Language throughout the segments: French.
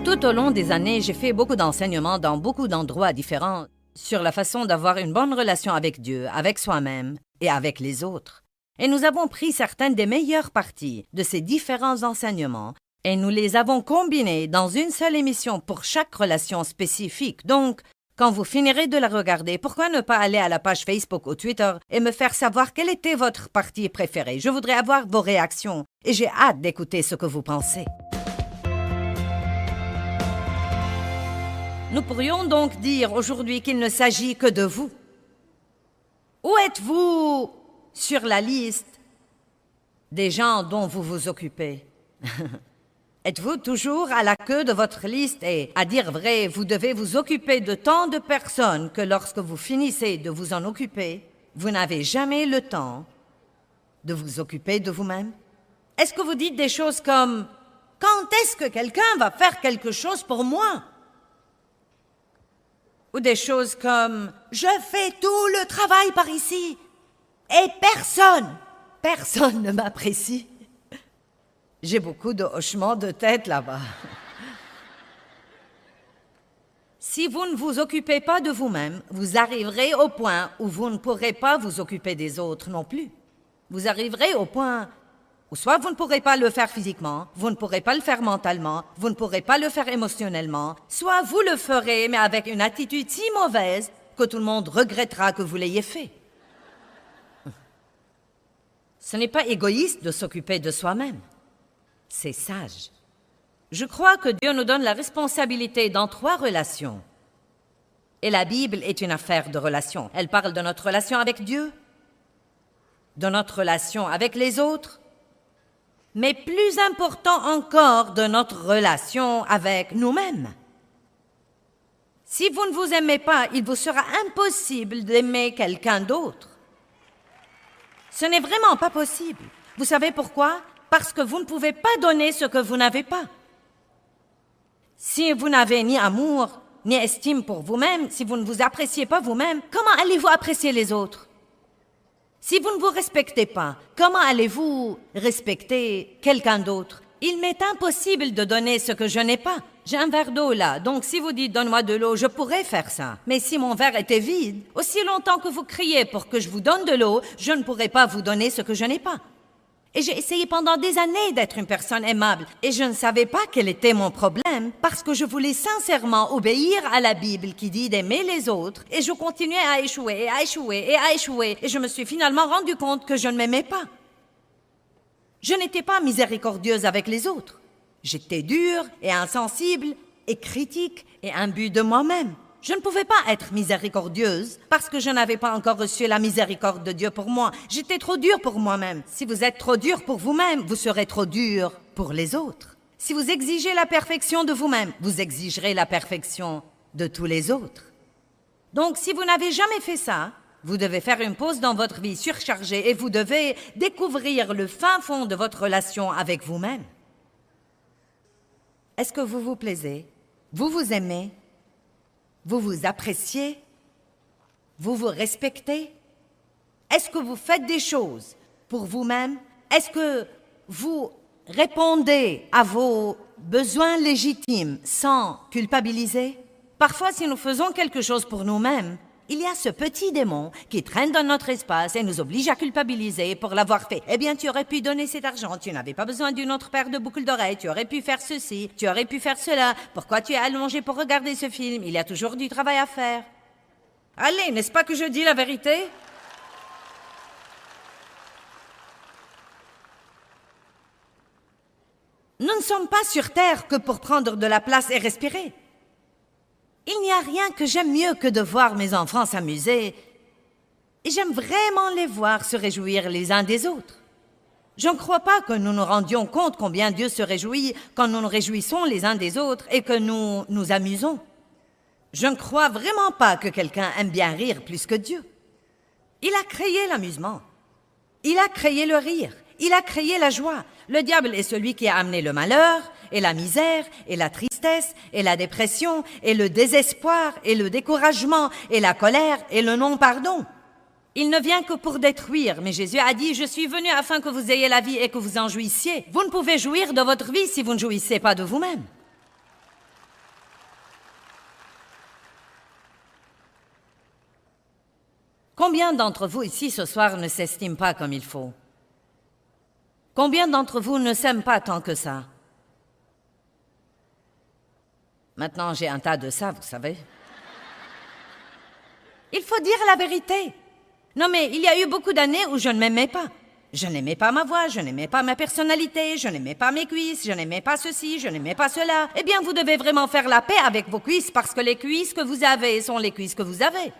Tout au long des années, j'ai fait beaucoup d'enseignements dans beaucoup d'endroits différents sur la façon d'avoir une bonne relation avec Dieu, avec soi-même et avec les autres. Et nous avons pris certaines des meilleures parties de ces différents enseignements et nous les avons combinés dans une seule émission pour chaque relation spécifique. Donc, quand vous finirez de la regarder, pourquoi ne pas aller à la page Facebook ou Twitter et me faire savoir quelle était votre partie préférée? Je voudrais avoir vos réactions et j'ai hâte d'écouter ce que vous pensez. Nous pourrions donc dire aujourd'hui qu'il ne s'agit que de vous. Où êtes-vous sur la liste des gens dont vous vous occupez? Êtes-vous toujours à la queue de votre liste et, à dire vrai, vous devez vous occuper de tant de personnes que lorsque vous finissez de vous en occuper, vous n'avez jamais le temps de vous occuper de vous-même? Est-ce que vous dites des choses comme « Quand est-ce que quelqu'un va faire quelque chose pour moi ?» Ou des choses comme « Je fais tout le travail par ici et personne ne m'apprécie. » J'ai beaucoup de hochements de tête là-bas. Si vous ne vous occupez pas de vous-même, vous arriverez au point où vous ne pourrez pas vous occuper des autres non plus. Vous arriverez au point où soit vous ne pourrez pas le faire physiquement, vous ne pourrez pas le faire mentalement, vous ne pourrez pas le faire émotionnellement, soit vous le ferez mais avec une attitude si mauvaise que tout le monde regrettera que vous l'ayez fait. Ce n'est pas égoïste de s'occuper de soi-même. C'est sage. Je crois que Dieu nous donne la responsabilité dans 3 relations. Et la Bible est une affaire de relations. Elle parle de notre relation avec Dieu, de notre relation avec les autres, mais plus important encore, de notre relation avec nous-mêmes. Si vous ne vous aimez pas, il vous sera impossible d'aimer quelqu'un d'autre. Ce n'est vraiment pas possible. Vous savez pourquoi? Parce que vous ne pouvez pas donner ce que vous n'avez pas. Si vous n'avez ni amour, ni estime pour vous-même, si vous ne vous appréciez pas vous-même, comment allez-vous apprécier les autres? Si vous ne vous respectez pas, comment allez-vous respecter quelqu'un d'autre? Il m'est impossible de donner ce que je n'ai pas. J'ai un verre d'eau là, donc si vous dites « donne-moi de l'eau », je pourrais faire ça. Mais si mon verre était vide, aussi longtemps que vous criez pour que je vous donne de l'eau, je ne pourrais pas vous donner ce que je n'ai pas. Et j'ai essayé pendant des années d'être une personne aimable et je ne savais pas quel était mon problème parce que je voulais sincèrement obéir à la Bible qui dit d'aimer les autres et je continuais à échouer et à échouer et à échouer et je me suis finalement rendu compte que je ne m'aimais pas. Je n'étais pas miséricordieuse avec les autres. J'étais dure et insensible et critique et imbue de moi-même. Je ne pouvais pas être miséricordieuse parce que je n'avais pas encore reçu la miséricorde de Dieu pour moi. J'étais trop dure pour moi-même. Si vous êtes trop dur pour vous-même, vous serez trop dur pour les autres. Si vous exigez la perfection de vous-même, vous exigerez la perfection de tous les autres. Donc, si vous n'avez jamais fait ça, vous devez faire une pause dans votre vie surchargée et vous devez découvrir le fin fond de votre relation avec vous-même. Est-ce que vous vous plaisez? Vous vous aimez? Vous vous appréciez? Vous vous respectez? Est-ce que vous faites des choses pour vous-même? Est-ce que vous répondez à vos besoins légitimes sans culpabiliser? Parfois, si nous faisons quelque chose pour nous-mêmes, il y a ce petit démon qui traîne dans notre espace et nous oblige à culpabiliser pour l'avoir fait. Eh bien, tu aurais pu donner cet argent, tu n'avais pas besoin d'une autre paire de boucles d'oreilles, tu aurais pu faire ceci, tu aurais pu faire cela. Pourquoi tu es allongé pour regarder ce film? Il y a toujours du travail à faire. Allez, n'est-ce pas que je dis la vérité? Nous ne sommes pas sur Terre que pour prendre de la place et respirer. Il n'y a rien que j'aime mieux que de voir mes enfants s'amuser. Et j'aime vraiment les voir se réjouir les uns des autres. Je ne crois pas que nous nous rendions compte combien Dieu se réjouit quand nous nous réjouissons les uns des autres et que nous nous amusons. Je ne crois vraiment pas que quelqu'un aime bien rire plus que Dieu. Il a créé l'amusement. Il a créé le rire. Il a créé la joie. Le diable est celui qui a amené le malheur, et la misère, et la tristesse, et la dépression, et le désespoir, et le découragement, et la colère, et le non-pardon. Il ne vient que pour détruire, mais Jésus a dit « Je suis venu afin que vous ayez la vie et que vous en jouissiez. » Vous ne pouvez jouir de votre vie si vous ne jouissez pas de vous-même. Combien d'entre vous ici ce soir ne s'estiment pas comme il faut? Combien d'entre vous ne s'aiment pas tant que ça? Maintenant, j'ai un tas de ça, vous savez. Il faut dire la vérité. Non, mais il y a eu beaucoup d'années où je ne m'aimais pas. Je n'aimais pas ma voix, je n'aimais pas ma personnalité, je n'aimais pas mes cuisses, je n'aimais pas ceci, je n'aimais pas cela. Eh bien, vous devez vraiment faire la paix avec vos cuisses parce que les cuisses que vous avez sont les cuisses que vous avez.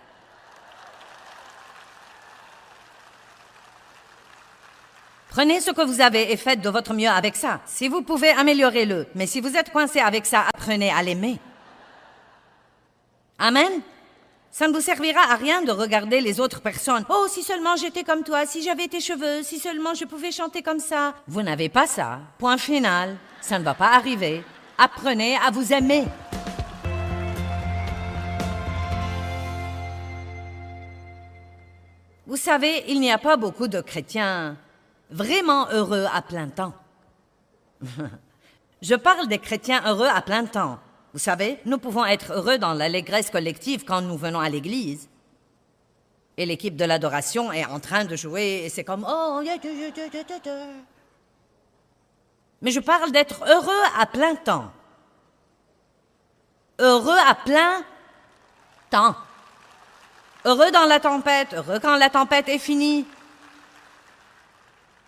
Prenez ce que vous avez et faites de votre mieux avec ça. Si vous pouvez, améliorez-le. Mais si vous êtes coincé avec ça, apprenez à l'aimer. Amen? Ça ne vous servira à rien de regarder les autres personnes. « Oh, si seulement j'étais comme toi, si j'avais tes cheveux, si seulement je pouvais chanter comme ça. » Vous n'avez pas ça. Point final. Ça ne va pas arriver. Apprenez à vous aimer. Vous savez, il n'y a pas beaucoup de chrétiens vraiment heureux à plein temps. Je parle des chrétiens heureux à plein temps. Vous savez, nous pouvons être heureux dans l'allégresse collective quand nous venons à l'église. Et l'équipe de l'adoration est en train de jouer et c'est comme « Oh, mais je parle d'être heureux à plein temps. Heureux à plein temps. Heureux dans la tempête, heureux quand la tempête est finie.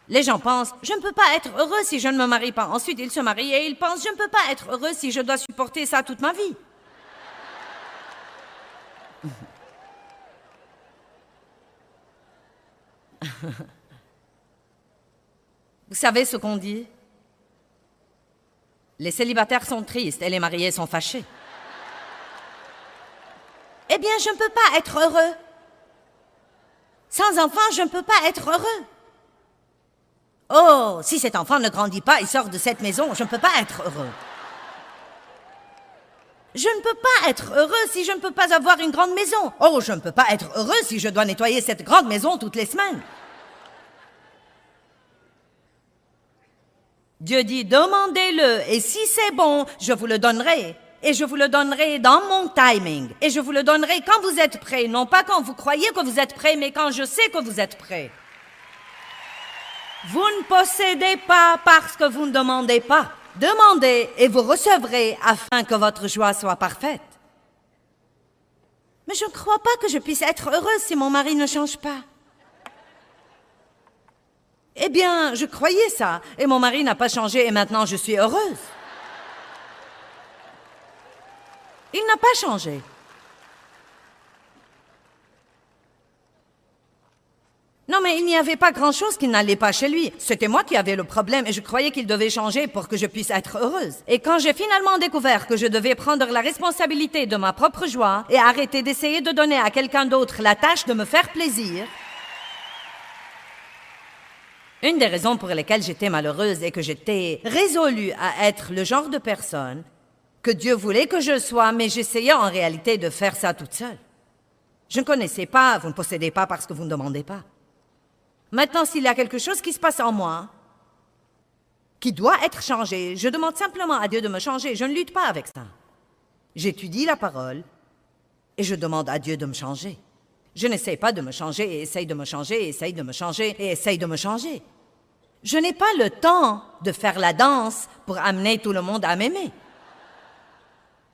Les gens pensent, je ne peux pas être heureux si je ne me marie pas. Ensuite, ils se marient et ils pensent, je ne peux pas être heureux si je dois supporter ça toute ma vie. Vous savez ce qu'on dit? Les célibataires sont tristes et les mariés sont fâchés. Eh bien, je ne peux pas être heureux. Sans enfant, je ne peux pas être heureux. Oh, si cet enfant ne grandit pas et sort de cette maison, je ne peux pas être heureux. Je ne peux pas être heureux si je ne peux pas avoir une grande maison. Oh, je ne peux pas être heureux si je dois nettoyer cette grande maison toutes les semaines. Dieu dit, demandez-le, et si c'est bon, je vous le donnerai. Et je vous le donnerai dans mon timing. Et je vous le donnerai quand vous êtes prêts. Non pas quand vous croyez que vous êtes prêts, mais quand je sais que vous êtes prêts. Vous ne possédez pas parce que vous ne demandez pas. Demandez et vous recevrez afin que votre joie soit parfaite. Mais je ne crois pas que je puisse être heureuse si mon mari ne change pas. Eh bien, je croyais ça, et mon mari n'a pas changé et maintenant je suis heureuse. Il n'a pas changé. Non, mais il n'y avait pas grand-chose qui n'allait pas chez lui. C'était moi qui avais le problème et je croyais qu'il devait changer pour que je puisse être heureuse. Et quand j'ai finalement découvert que je devais prendre la responsabilité de ma propre joie et arrêter d'essayer de donner à quelqu'un d'autre la tâche de me faire plaisir, une des raisons pour lesquelles j'étais malheureuse et que j'étais résolue à être le genre de personne que Dieu voulait que je sois, mais j'essayais en réalité de faire ça toute seule. Je ne connaissais pas, vous ne possédez pas parce que vous ne demandez pas. Maintenant, s'il y a quelque chose qui se passe en moi, qui doit être changé, je demande simplement à Dieu de me changer. Je ne lutte pas avec ça. J'étudie la parole et je demande à Dieu de me changer. Je n'essaie pas de me changer et essaye de me changer et essaye de me changer et essaye de me changer. Je n'ai pas le temps de faire la danse pour amener tout le monde à m'aimer.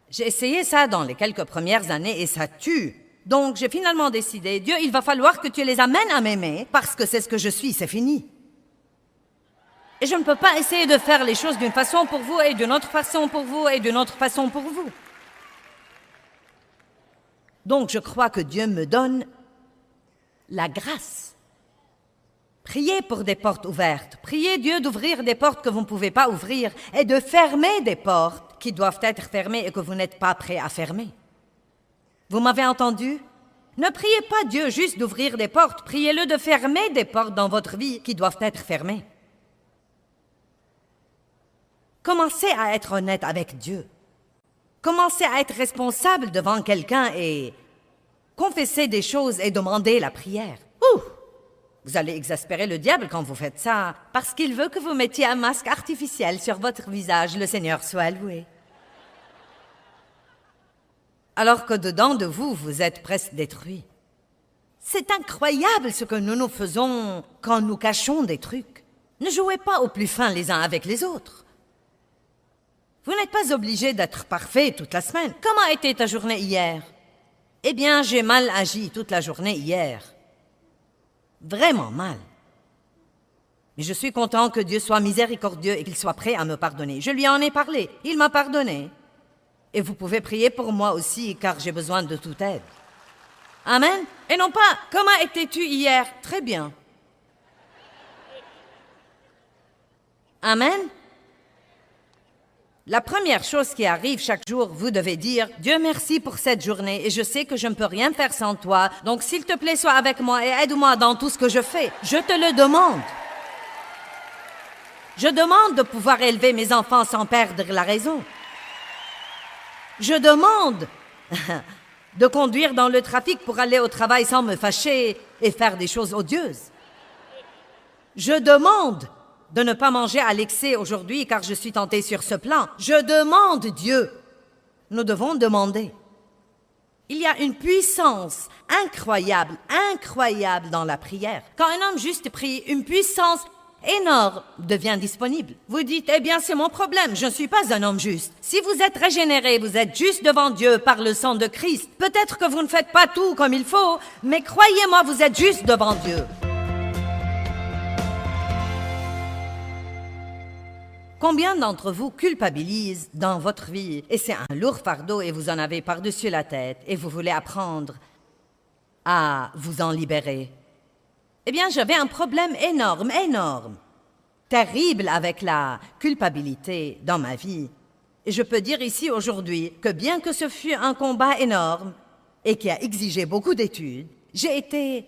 J'ai essayé ça dans les quelques premières années et ça tue. Donc, j'ai finalement décidé, Dieu, il va falloir que tu les amènes à m'aimer parce que c'est ce que je suis, c'est fini. Et je ne peux pas essayer de faire les choses d'une façon pour vous et d'une autre façon pour vous et d'une autre façon pour vous. Donc, je crois que Dieu me donne la grâce. Priez pour des portes ouvertes. Priez Dieu d'ouvrir des portes que vous ne pouvez pas ouvrir et de fermer des portes qui doivent être fermées et que vous n'êtes pas prêt à fermer. Vous m'avez entendu? Ne priez pas Dieu juste d'ouvrir des portes, priez-le de fermer des portes dans votre vie qui doivent être fermées. Commencez à être honnête avec Dieu. Commencez à être responsable devant quelqu'un et confessez des choses et demandez la prière. Ouh! Vous allez exaspérer le diable quand vous faites ça, parce qu'il veut que vous mettiez un masque artificiel sur votre visage. Le Seigneur soit loué. Alors que dedans de vous, vous êtes presque détruit. C'est incroyable ce que nous faisons quand nous cachons des trucs. Ne jouez pas au plus fin les uns avec les autres. Vous n'êtes pas obligé d'être parfait toute la semaine. Comment a été ta journée hier? Eh bien, j'ai mal agi toute la journée hier. Vraiment mal. Mais je suis content que Dieu soit miséricordieux et qu'il soit prêt à me pardonner. Je lui en ai parlé. Il m'a pardonné. Et vous pouvez prier pour moi aussi, car j'ai besoin de toute aide. Amen. Et non pas, comment étais-tu hier? Très bien. Amen. La première chose qui arrive chaque jour, vous devez dire « Dieu merci pour cette journée et je sais que je ne peux rien faire sans toi, donc s'il te plaît, sois avec moi et aide-moi dans tout ce que je fais. Je te le demande. » Je demande de pouvoir élever mes enfants sans perdre la raison. Je demande de conduire dans le trafic pour aller au travail sans me fâcher et faire des choses odieuses. Je demande de ne pas manger à l'excès aujourd'hui car je suis tentée sur ce plan. Je demande Dieu. Nous devons demander. Il y a une puissance incroyable dans la prière. Quand un homme juste prie, une puissance énorme devient disponible. Vous dites, eh bien c'est mon problème, je ne suis pas un homme juste. Si vous êtes régénéré, vous êtes juste devant Dieu par le sang de Christ. Peut-être que vous ne faites pas tout comme il faut, mais croyez-moi, vous êtes juste devant Dieu. Combien d'entre vous culpabilisent dans votre vie et c'est un lourd fardeau et vous en avez par-dessus la tête et vous voulez apprendre à vous en libérer? Eh bien, j'avais un problème énorme, terrible avec la culpabilité dans ma vie. Et je peux dire ici aujourd'hui que bien que ce fut un combat énorme et qui a exigé beaucoup d'études, j'ai été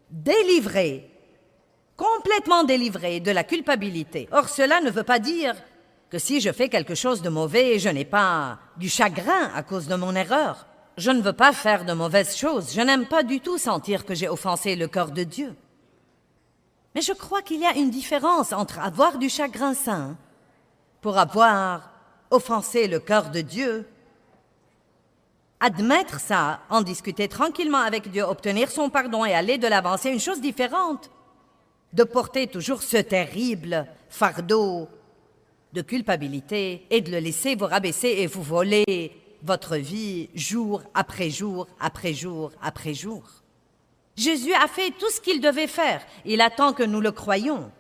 délivrée, complètement délivrée de la culpabilité. Or, cela ne veut pas dire que si je fais quelque chose de mauvais, je n'ai pas du chagrin à cause de mon erreur. Je ne veux pas faire de mauvaises choses. Je n'aime pas du tout sentir que j'ai offensé le cœur de Dieu. Mais je crois qu'il y a une différence entre avoir du chagrin saint pour avoir offensé le cœur de Dieu, admettre ça, en discuter tranquillement avec Dieu, obtenir son pardon et aller de l'avant, c'est une chose différente de porter toujours ce terrible fardeau de culpabilité et de le laisser vous rabaisser et vous voler votre vie jour après jour après jour après jour. Jésus a fait tout ce qu'il devait faire. Il attend que nous le croyions.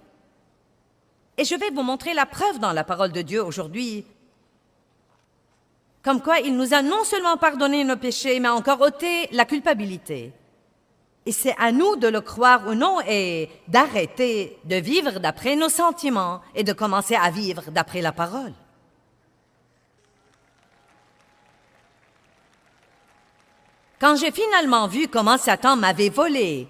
Et je vais vous montrer la preuve dans la parole de Dieu aujourd'hui. Comme quoi, il nous a non seulement pardonné nos péchés, mais encore ôté la culpabilité. Et c'est à nous de le croire ou non et d'arrêter de vivre d'après nos sentiments et de commencer à vivre d'après la parole. Quand j'ai finalement vu comment Satan m'avait volé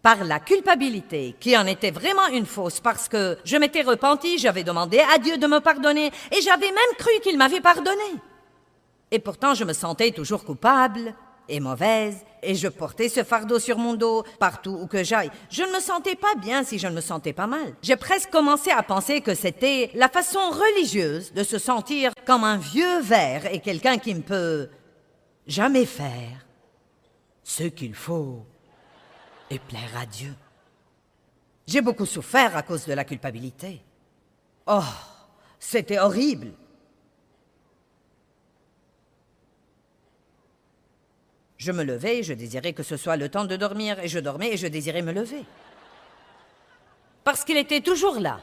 par la culpabilité, qui en était vraiment une fausse, parce que je m'étais repentie, j'avais demandé à Dieu de me pardonner, et j'avais même cru qu'il m'avait pardonné. Et pourtant, je me sentais toujours coupable et mauvaise, et je portais ce fardeau sur mon dos partout où que j'aille. Je ne me sentais pas bien si je ne me sentais pas mal. J'ai presque commencé à penser que c'était la façon religieuse de se sentir comme un vieux ver et quelqu'un qui ne peut jamais faire ce qu'il faut et plaire à Dieu. J'ai beaucoup souffert à cause de la culpabilité. Oh, c'était horrible. Je me levais, je désirais que ce soit le temps de dormir, et je dormais et je désirais me lever. Parce qu'il était toujours là.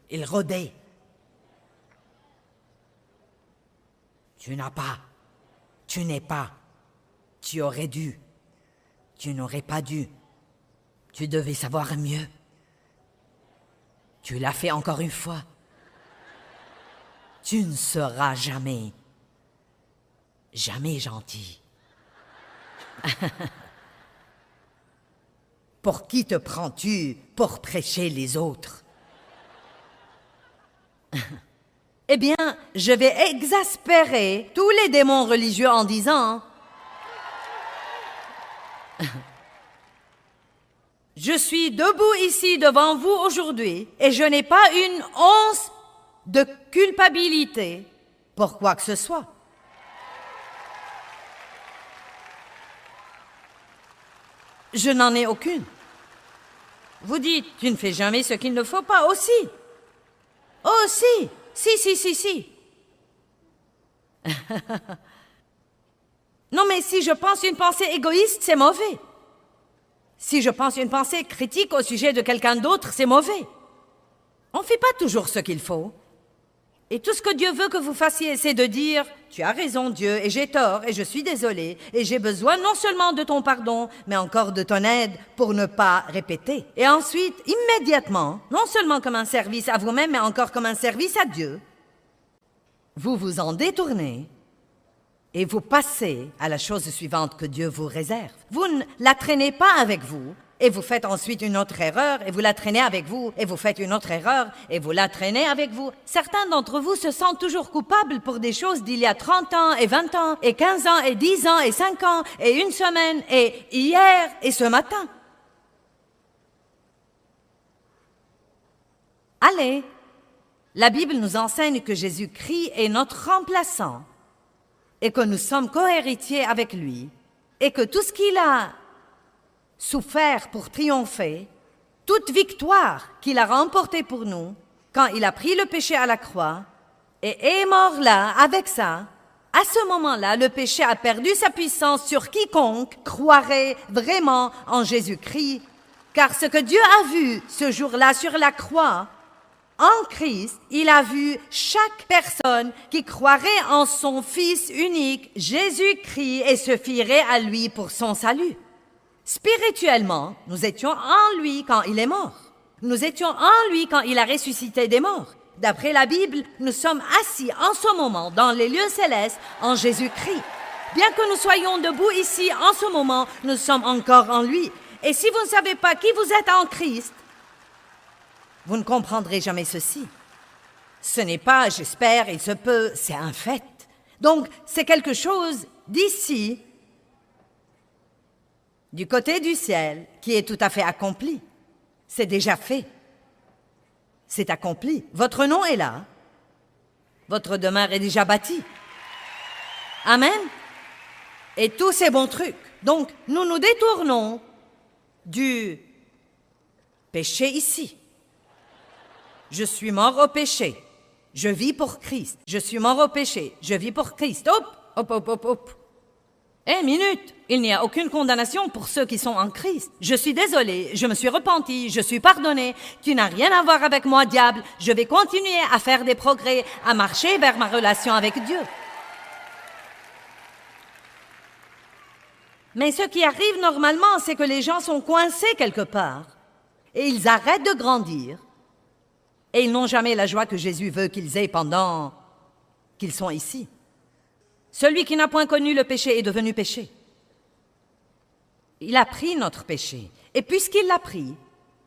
Il rôdait. Tu n'as pas. Tu n'es pas. Tu aurais dû. Tu n'aurais pas dû. Tu devais savoir mieux. Tu l'as fait encore une fois. Tu ne seras jamais gentil. Pour qui te prends-tu pour prêcher les autres? Eh bien, je vais exaspérer tous les démons religieux en disant je suis debout ici devant vous aujourd'hui et je n'ai pas une once de culpabilité pour quoi que ce soit. je n'en ai aucune. Vous dites, tu ne fais jamais ce qu'il ne faut pas. Aussi. Oh, si. Si. Non, mais si je pense une pensée égoïste, c'est mauvais. Si je pense une pensée critique au sujet de quelqu'un d'autre, c'est mauvais. On ne fait pas toujours ce qu'il faut. Et tout ce que Dieu veut que vous fassiez, c'est de dire « Tu as raison, Dieu, et j'ai tort, et je suis désolé, et j'ai besoin non seulement de ton pardon, mais encore de ton aide pour ne pas répéter. » Et ensuite, immédiatement, non seulement comme un service à vous-même, mais encore comme un service à Dieu, vous vous en détournez et vous passez à la chose suivante que Dieu vous réserve. Vous ne la traînez pas avec vous, et vous faites ensuite une autre erreur, et vous la traînez avec vous, et vous faites une autre erreur, et vous la traînez avec vous. Certains d'entre vous se sentent toujours coupables pour des choses d'il y a 30 ans, et 20 ans, et 15 ans, et 10 ans, et 5 ans, et une semaine, et hier, et ce matin. Allez, la Bible nous enseigne que Jésus-Christ est notre remplaçant, et que nous sommes cohéritiers avec lui, et que tout ce qu'il a souffert pour triompher, toute victoire qu'il a remportée pour nous, quand il a pris le péché à la croix et est mort là avec ça, à ce moment-là, le péché a perdu sa puissance sur quiconque croirait vraiment en Jésus-Christ, car ce que Dieu a vu ce jour-là sur la croix, en Christ, il a vu chaque personne qui croirait en son Fils unique, Jésus-Christ, et se fierait à lui pour son salut. Spirituellement, nous étions en lui quand il est mort. Nous étions en lui quand il a ressuscité des morts. D'après la Bible, nous sommes assis en ce moment dans les lieux célestes en Jésus-Christ. Bien que nous soyons debout ici en ce moment, nous sommes encore en lui. Et si vous ne savez pas qui vous êtes en Christ, vous ne comprendrez jamais ceci. Ce n'est pas « j'espère, il se peut », c'est un fait. Donc, c'est quelque chose d'ici, du côté du ciel, qui est tout à fait accompli. C'est déjà fait. C'est accompli. Votre nom est là. Votre demeure est déjà bâtie. Amen. Et tous ces bons trucs. Donc, nous nous détournons du péché ici. Je suis mort au péché. Je vis pour Christ. Je suis mort au péché. Je vis pour Christ. Hop. Minute. Il n'y a aucune condamnation pour ceux qui sont en Christ. Je suis désolé, je me suis repenti, je suis pardonné. Tu n'as rien à voir avec moi, diable. Je vais continuer à faire des progrès, à marcher vers ma relation avec Dieu. Mais ce qui arrive normalement, c'est que les gens sont coincés quelque part. Et ils arrêtent de grandir. Et ils n'ont jamais la joie que Jésus veut qu'ils aient pendant qu'ils sont ici. Celui qui n'a point connu le péché est devenu péché. Il a pris notre péché. Et puisqu'il l'a pris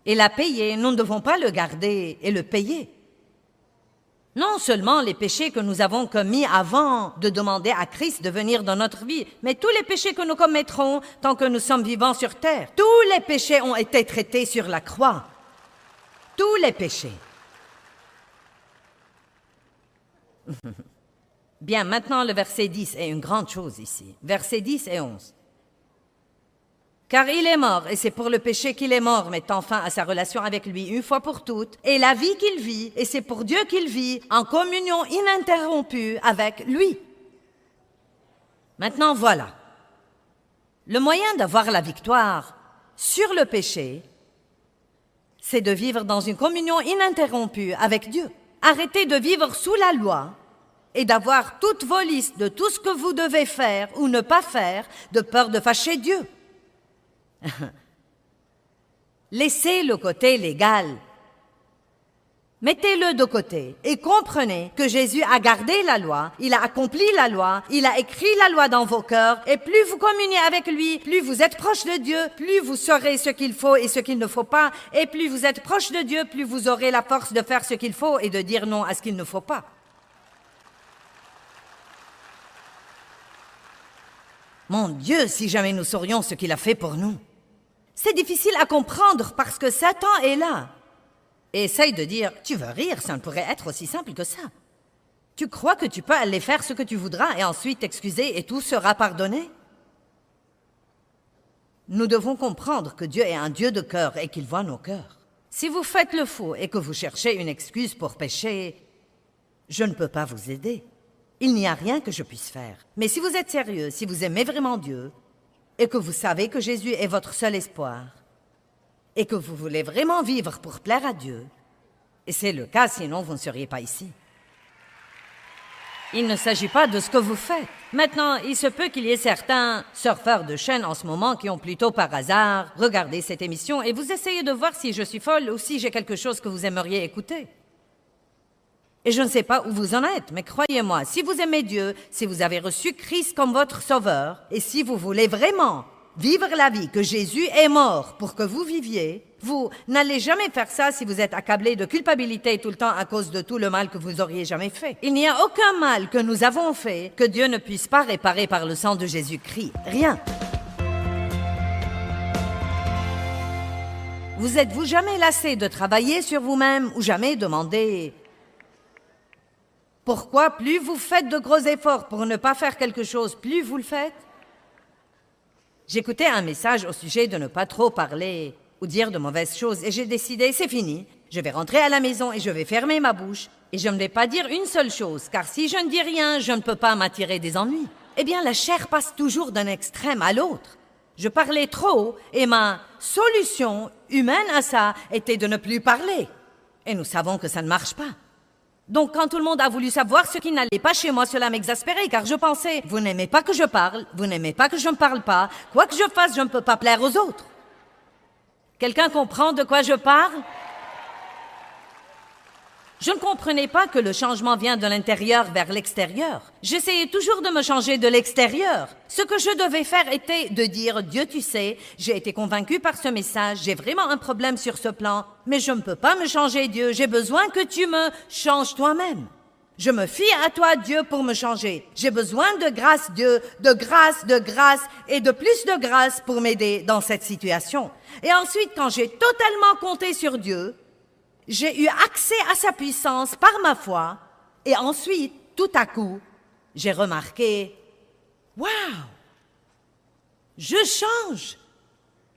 et l'a payé, nous ne devons pas le garder et le payer. Non seulement les péchés que nous avons commis avant de demander à Christ de venir dans notre vie, mais tous les péchés que nous commettrons tant que nous sommes vivants sur terre. Tous les péchés ont été traités sur la croix. Tous les péchés. Bien, maintenant le verset 10 est une grande chose ici. Versets 10 et 11. Car il est mort, et c'est pour le péché qu'il est mort, mettant fin à sa relation avec lui une fois pour toutes, et la vie qu'il vit, et c'est pour Dieu qu'il vit, en communion ininterrompue avec lui. Maintenant voilà. Le moyen d'avoir la victoire sur le péché, c'est de vivre dans une communion ininterrompue avec Dieu. Arrêtez de vivre sous la loi et d'avoir toutes vos listes de tout ce que vous devez faire ou ne pas faire de peur de fâcher Dieu. Laissez le côté légal. Mettez-le de côté et comprenez que Jésus a gardé la loi, il a accompli la loi, il a écrit la loi dans vos cœurs, et plus vous communiez avec lui, plus vous êtes proche de Dieu, plus vous saurez ce qu'il faut et ce qu'il ne faut pas, et plus vous êtes proche de Dieu, plus vous aurez la force de faire ce qu'il faut et de dire non à ce qu'il ne faut pas. Mon Dieu, si jamais nous saurions ce qu'il a fait pour nous. C'est difficile à comprendre parce que Satan est là. Et essaye de dire, tu veux rire, ça ne pourrait être aussi simple que ça. Tu crois que tu peux aller faire ce que tu voudras et ensuite t'excuser et tout sera pardonné? Nous devons comprendre que Dieu est un Dieu de cœur et qu'il voit nos cœurs. Si vous faites le faux et que vous cherchez une excuse pour pécher, je ne peux pas vous aider. Il n'y a rien que je puisse faire. Mais si vous êtes sérieux, si vous aimez vraiment Dieu, et que vous savez que Jésus est votre seul espoir, et que vous voulez vraiment vivre pour plaire à Dieu, et c'est le cas, sinon vous ne seriez pas ici. Il ne s'agit pas de ce que vous faites. Maintenant, il se peut qu'il y ait certains surfeurs de chaîne en ce moment qui ont plutôt par hasard regardé cette émission et vous essayez de voir si je suis folle ou si j'ai quelque chose que vous aimeriez écouter. Et je ne sais pas où vous en êtes, mais croyez-moi, si vous aimez Dieu, si vous avez reçu Christ comme votre sauveur, et si vous voulez vraiment vivre la vie que Jésus est mort pour que vous viviez, vous n'allez jamais faire ça si vous êtes accablé de culpabilité tout le temps à cause de tout le mal que vous auriez jamais fait. Il n'y a aucun mal que nous avons fait que Dieu ne puisse pas réparer par le sang de Jésus-Christ. Rien. Vous êtes-vous jamais lassé de travailler sur vous-même ou jamais demandé pourquoi plus vous faites de gros efforts pour ne pas faire quelque chose, plus vous le faites? J'écoutais un message au sujet de ne pas trop parler ou dire de mauvaises choses et j'ai décidé, c'est fini. Je vais rentrer à la maison et je vais fermer ma bouche et je ne vais pas dire une seule chose, car si je ne dis rien, je ne peux pas m'attirer des ennuis. Eh bien, la chair passe toujours d'un extrême à l'autre. Je parlais trop et ma solution humaine à ça était de ne plus parler. Et nous savons que ça ne marche pas. Donc, quand tout le monde a voulu savoir ce qui n'allait pas chez moi, cela m'exaspérait, car je pensais, vous n'aimez pas que je parle, vous n'aimez pas que je ne parle pas, quoi que je fasse, je ne peux pas plaire aux autres. Quelqu'un comprend de quoi je parle? Je ne comprenais pas que le changement vient de l'intérieur vers l'extérieur. J'essayais toujours de me changer de l'extérieur. Ce que je devais faire était de dire, Dieu, tu sais, j'ai été convaincu par ce message, j'ai vraiment un problème sur ce plan, mais je ne peux pas me changer, Dieu, j'ai besoin que tu me changes toi-même. Je me fie à toi, Dieu, pour me changer. J'ai besoin de grâce, Dieu, de grâce et de plus de grâce pour m'aider dans cette situation. Et ensuite, quand j'ai totalement compté sur Dieu, j'ai eu accès à sa puissance par ma foi. Et ensuite, tout à coup, j'ai remarqué, waouh, je change.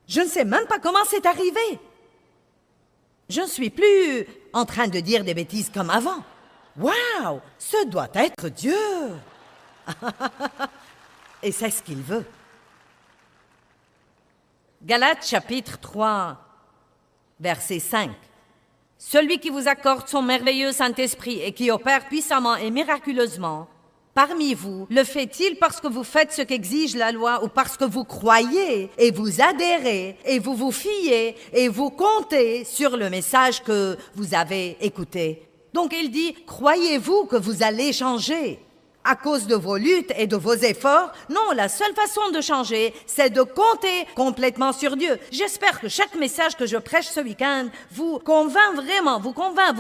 Je ne sais même pas comment c'est arrivé. Je ne suis plus en train de dire des bêtises comme avant. Waouh, ce doit être Dieu. Et c'est ce qu'il veut. Galates chapitre 3, verset 5. Celui qui vous accorde son merveilleux Saint-Esprit et qui opère puissamment et miraculeusement parmi vous, le fait-il parce que vous faites ce qu'exige la loi ou parce que vous croyez et vous adhérez et vous vous fiez et vous comptez sur le message que vous avez écouté? Donc il dit, croyez-vous que vous allez changer? À cause de vos luttes et de vos efforts? Non, la seule façon de changer, c'est de compter complètement sur Dieu. J'espère que chaque message que je prêche ce week-end vous convainc vraiment, vous convainc.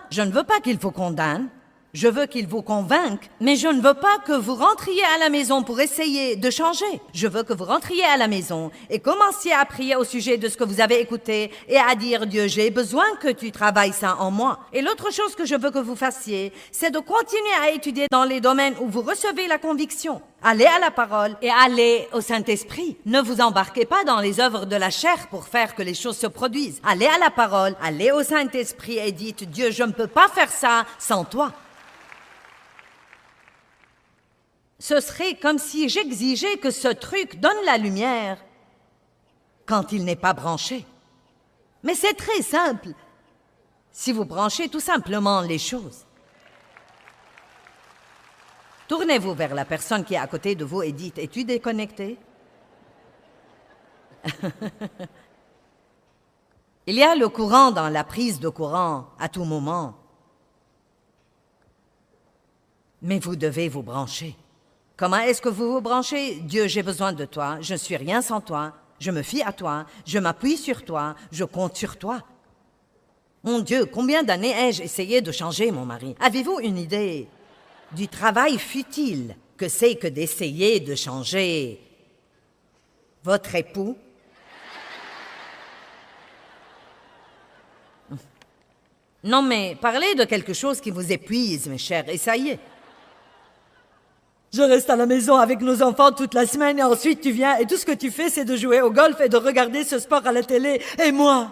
Je ne veux pas qu'il vous condamne. Je veux qu'il vous convainque, mais je ne veux pas que vous rentriez à la maison pour essayer de changer. Je veux que vous rentriez à la maison et commenciez à prier au sujet de ce que vous avez écouté et à dire, Dieu, j'ai besoin que tu travailles ça en moi. Et l'autre chose que je veux que vous fassiez, c'est de continuer à étudier dans les domaines où vous recevez la conviction. Allez à la parole et allez au Saint-Esprit. Ne vous embarquez pas dans les œuvres de la chair pour faire que les choses se produisent. Allez à la parole, allez au Saint-Esprit et dites, Dieu, je ne peux pas faire ça sans toi. Ce serait comme si j'exigeais que ce truc donne la lumière quand il n'est pas branché. Mais c'est très simple si vous branchez tout simplement les choses. Tournez-vous vers la personne qui est à côté de vous et dites, es-tu déconnecté? Il y a le courant dans la prise de courant à tout moment. Mais vous devez vous brancher. Comment est-ce que vous vous branchez? Dieu, j'ai besoin de toi, je ne suis rien sans toi, je me fie à toi, je m'appuie sur toi, je compte sur toi. Mon Dieu, combien d'années ai-je essayé de changer mon mari? Avez-vous une idée du travail futile que c'est que d'essayer de changer votre époux? Non, mais parlez de quelque chose qui vous épuise, mes chers, et ça y est. Je reste à la maison avec nos enfants toute la semaine et ensuite tu viens et tout ce que tu fais, c'est de jouer au golf et de regarder ce sport à la télé. Et moi?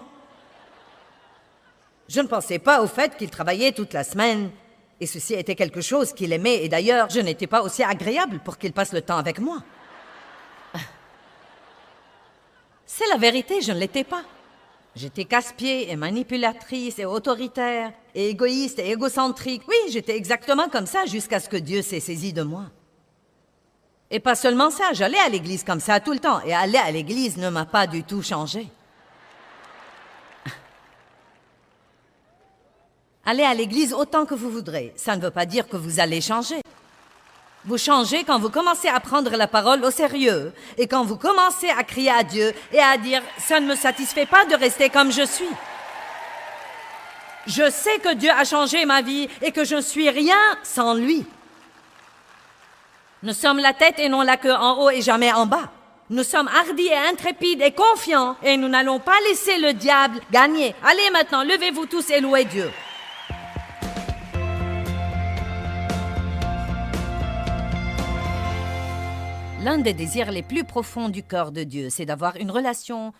Je ne pensais pas au fait qu'il travaillait toute la semaine. Et ceci était quelque chose qu'il aimait. Et d'ailleurs, je n'étais pas aussi agréable pour qu'il passe le temps avec moi. C'est la vérité, je ne l'étais pas. J'étais casse-pied et manipulatrice et autoritaire et égoïste et égocentrique. Oui, j'étais exactement comme ça jusqu'à ce que Dieu s'est saisi de moi. Et pas seulement ça, j'allais à l'église comme ça tout le temps. Et aller à l'église ne m'a pas du tout changé. Allez à l'église autant que vous voudrez. Ça ne veut pas dire que vous allez changer. Vous changez quand vous commencez à prendre la parole au sérieux et quand vous commencez à crier à Dieu et à dire « ça ne me satisfait pas de rester comme je suis ». Je sais que Dieu a changé ma vie et que je ne suis rien sans lui. Nous sommes la tête et non la queue, en haut et jamais en bas. Nous sommes hardis et intrépides et confiants et nous n'allons pas laisser le diable gagner. Allez maintenant, levez-vous tous et louez Dieu. L'un des désirs les plus profonds du cœur de Dieu, c'est d'avoir une relation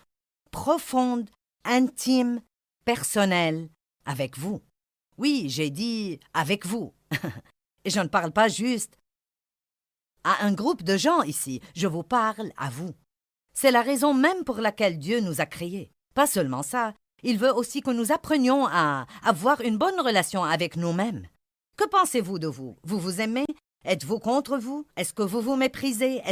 profonde, intime, personnelle avec vous. Oui, j'ai dit avec vous. Et je ne parle pas juste à un groupe de gens ici, je vous parle à vous. C'est la raison même pour laquelle Dieu nous a créés. Pas seulement ça, il veut aussi que nous apprenions à avoir une bonne relation avec nous-mêmes. Que pensez-vous de vous? Vous vous aimez? Êtes-vous contre vous? Est-ce que vous vous méprisez?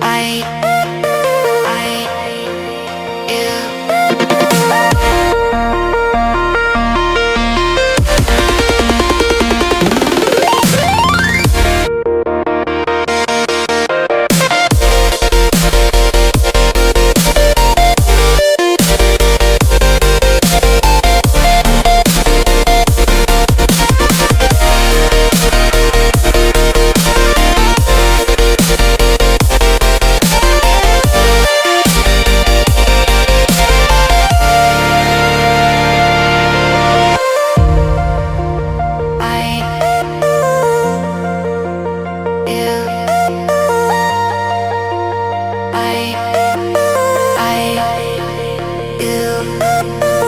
I, you.